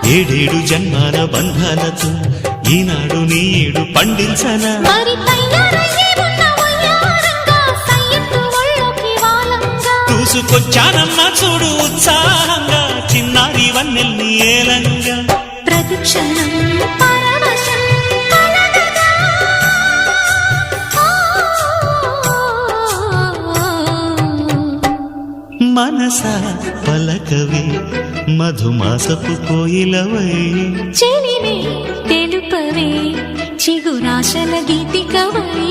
ఏడేడు జన్మాల బంధాలతో ఈనాడు నీడు పండించనా చూసుకొచ్చానమ్మా చూడు ఉత్సాహంగా చిన్నారి వన్నెల్ని ఏలంగా ప్రతిక్షణం మనసా పలకవే మధుమాసపు కోయిలవై చెలివే తెలుపవే చిగురాశల గీతికవై